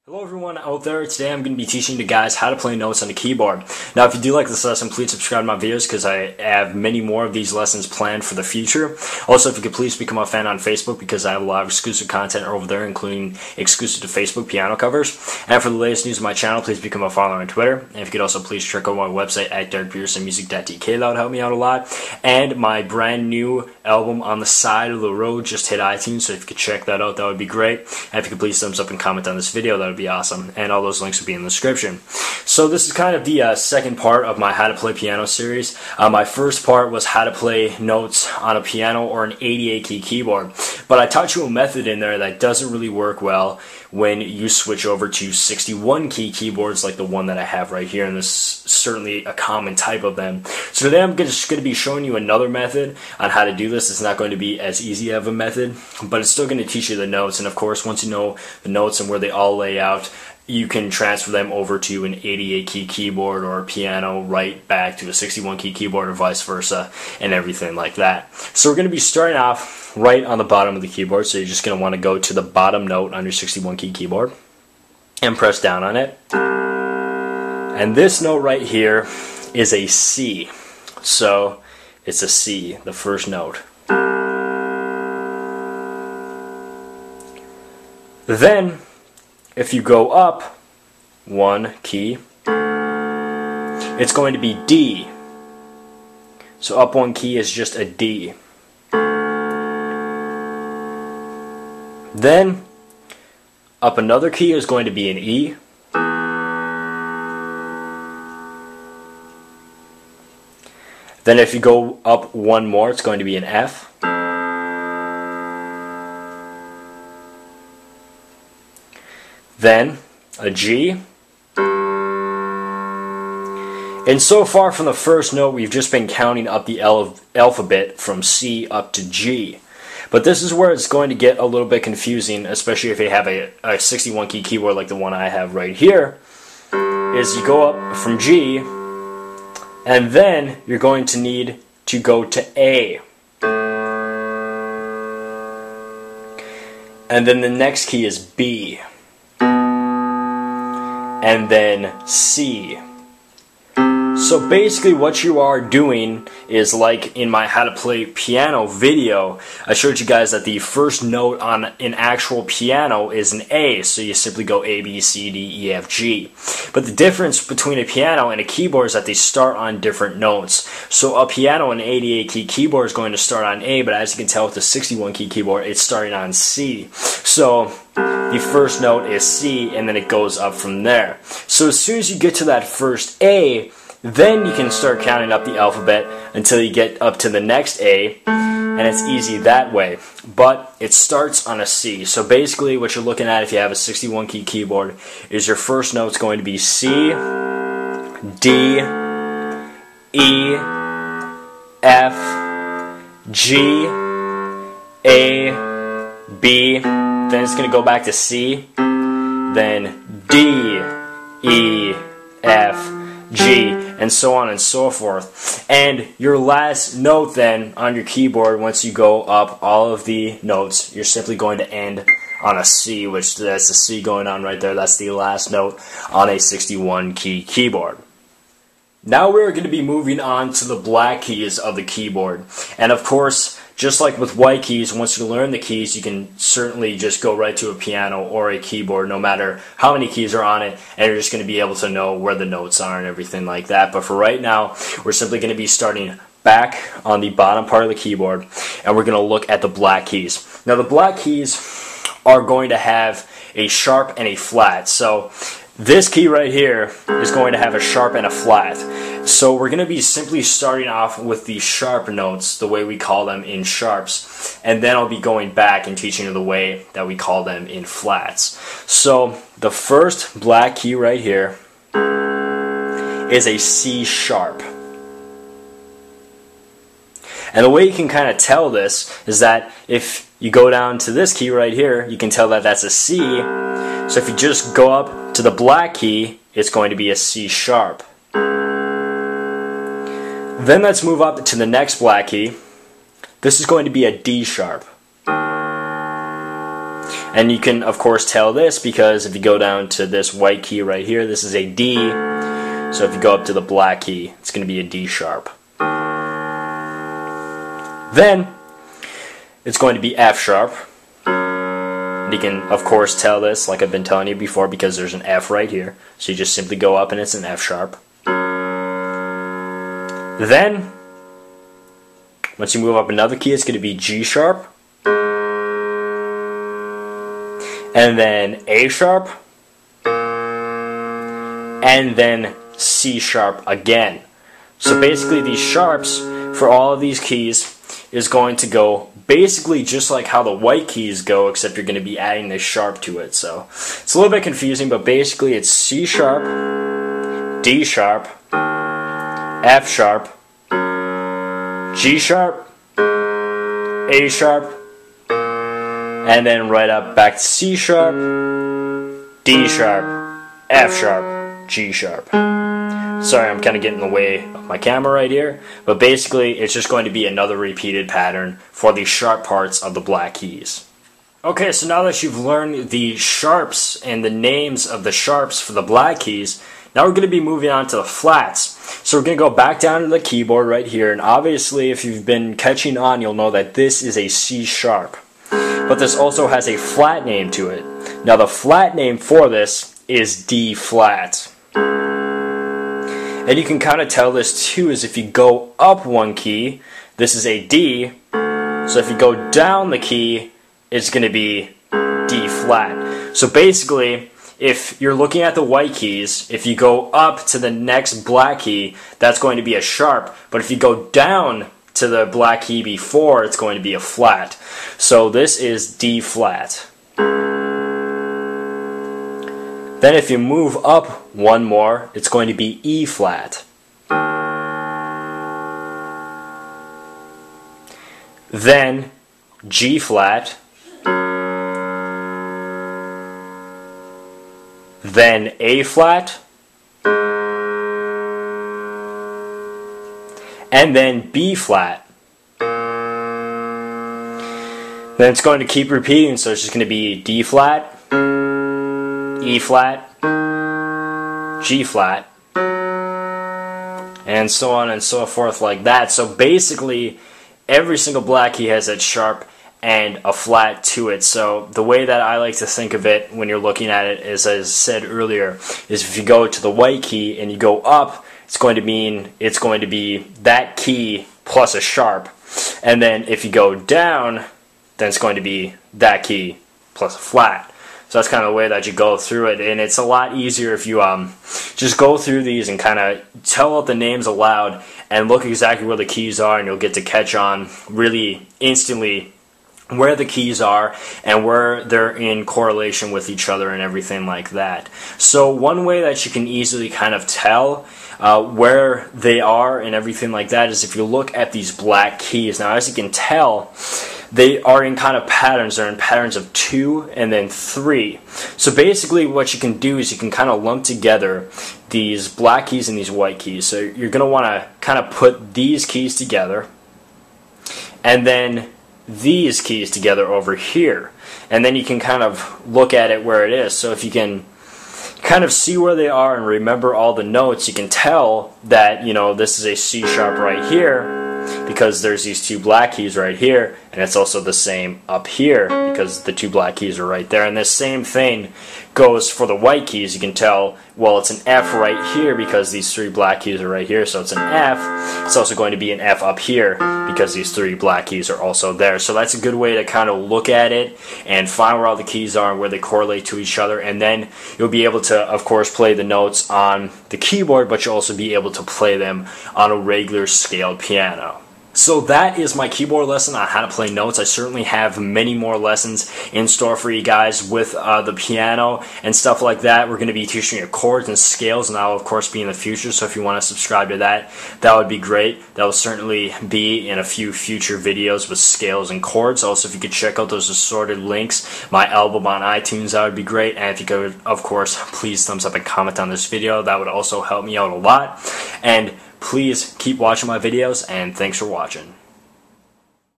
Hello everyone out there. Today I'm going to be teaching you guys how to play notes on the keyboard. Now if you do like this lesson, please subscribe to my videos because I have many more of these lessons planned for the future. Also, if you could please become a fan on Facebook because I have a lot of exclusive content over there, including exclusive to Facebook piano covers. And for the latest news of my channel, please become a follower on Twitter. And if you could also please check out my website at DerkPetersonMusic.dk, that would help me out a lot. And my brand new album On the Side of the Road just hit iTunes, so if you could check that out, that would be great. And if you could please thumbs up and comment on this video, that would be awesome, and all those links will be in the description. So this is kind of the second part of my how to play piano series. My first part was how to play notes on a piano or an 88 key keyboard, but I taught you a method in there that doesn't really work well when you switch over to 61 key keyboards like the one that I have right here, and this is certainly a common type of them. So today I'm just going to be showing you another method on how to do this. It's not going to be as easy of a method, but it's still going to teach you the notes, and of course once you know the notes and where they all lay out, you can transfer them over to an 88 key keyboard or a piano right back to a 61 key keyboard or vice versa and everything like that. So we're going to be starting off right on the bottom of the keyboard, so you're just going to want to go to the bottom note on your 61 key keyboard and press down on it. And this note right here is a C. So it's a C, the first note. Then if you go up one key, it's going to be D. So up one key is just a D. Then up another key is going to be an E. Then if you go up one more, it's going to be an F. Then a G. And so far from the first note, we've just been counting up the alphabet from C up to G. But this is where it's going to get a little bit confusing, especially if you have a 61 key keyboard like the one I have right here, is you go up from G, and then you're going to need to go to A. And then the next key is B. And then C. So basically what you are doing is, like in my how to play piano video, I showed you guys that the first note on an actual piano is an A, so you simply go A, B, C, D, E, F, G. But the difference between a piano and a keyboard is that they start on different notes. So a piano and an 88 key keyboard is going to start on A, but as you can tell with the 61 key keyboard, it's starting on C. So the first note is C, and then it goes up from there. So as soon as you get to that first A, then you can start counting up the alphabet until you get up to the next A, and it's easy that way. But it starts on a C. So basically what you're looking at if you have a 61 key keyboard is your first note's going to be C, D, E, F, G, A, B, then it's going to go back to C, then D, E, F, G, and so on and so forth. And your last note then on your keyboard, once you go up all of the notes, you're simply going to end on a C, which that's a C going on right there. That's the last note on a 61 key keyboard. Now we're going to be moving on to the black keys of the keyboard. And of course, just like with white keys, once you learn the keys, you can certainly just go right to a piano or a keyboard, no matter how many keys are on it, and you're just going to be able to know where the notes are and everything like that. But for right now, we're simply going to be starting back on the bottom part of the keyboard, and we're going to look at the black keys. Now the black keys are going to have a sharp and a flat. So this key right here is going to have a sharp and a flat. So we're going to be simply starting off with the sharp notes, the way we call them in sharps, and then I'll be going back and teaching you the way that we call them in flats. So the first black key right here is a C sharp. And the way you can kind of tell this is that if you go down to this key right here, you can tell that that's a C. So if you just go up to the black key, it's going to be a C sharp. Then let's move up to the next black key. This is going to be a D sharp. And you can of course tell this because if you go down to this white key right here, this is a D. So if you go up to the black key, it's going to be a D sharp. Then it's going to be F sharp. And you can of course tell this like I've been telling you before because there's an F right here. So you just simply go up and it's an F sharp. Then once you move up another key, it's going to be G sharp. And then A sharp. And then C sharp again. So basically these sharps for all of these keys is going to go basically just like how the white keys go, except you're going to be adding this sharp to it. So it's a little bit confusing, but basically it's C sharp, D sharp, F sharp, G sharp, A sharp, and then right up back to C sharp, D sharp, F sharp, G sharp. Sorry, I'm kind of getting in the way of my camera right here, but basically it's just going to be another repeated pattern for the sharp parts of the black keys. Okay, so now that you've learned the sharps and the names of the sharps for the black keys, now we're going to be moving on to the flats. So we're going to go back down to the keyboard right here, and obviously if you've been catching on, you'll know that this is a C sharp. But this also has a flat name to it. Now the flat name for this is D flat. And you can kind of tell this too is if you go up one key, this is a D. So if you go down the key, it's going to be D flat. So basically, if you're looking at the white keys, if you go up to the next black key, that's going to be a sharp. But if you go down to the black key before, it's going to be a flat. So this is D flat. Then if you move up one more, it's going to be E flat. Then G flat. Then A flat. And then B flat. Then it's going to keep repeating, so it's just going to be D flat, E flat, G flat, and so on and so forth like that. So basically, every single black key has that sharp and a flat to it. So the way that I like to think of it when you're looking at it is, as I said earlier, is if you go to the white key and you go up, it's going to mean it's going to be that key plus a sharp. And then if you go down, then it's going to be that key plus a flat. So that's kind of the way that you go through it, and it's a lot easier if you just go through these and kind of tell out the names aloud and look exactly where the keys are, and you'll get to catch on really instantly where the keys are and where they're in correlation with each other and everything like that. So one way that you can easily kind of tell where they are and everything like that is if you look at these black keys. Now, as you can tell, they are in kind of patterns. They're in patterns of 2 and then 3. So basically what you can do is you can kind of lump together these black keys and these white keys. So you're going to want to kind of put these keys together and then these keys together over here. And then you can kind of look at it where it is. So if you can kind of see where they are and remember all the notes, you can tell that, you know, this is a C sharp right here because there's these 2 black keys right here, and it's also the same up here because the 2 black keys are right there. And the same thing goes for the white keys. You can tell, well, it's an F right here because these 3 black keys are right here, so it's an F. It's also going to be an F up here because these 3 black keys are also there. So that's a good way to kind of look at it and find where all the keys are and where they correlate to each other, and then you'll be able to, of course, play the notes on the keyboard, but you'll also be able to play them on a regular scaled piano. So that is my keyboard lesson on how to play notes. I certainly have many more lessons in store for you guys with the piano and stuff like that. We're going to be teaching you chords and scales, and that will of course be in the future. So if you want to subscribe to that, that would be great. That will certainly be in a few future videos with scales and chords. Also, if you could check out those assorted links, my album on iTunes, that would be great. And if you could, of course, please thumbs up and comment on this video. That would also help me out a lot. And please keep watching my videos, and thanks for watching.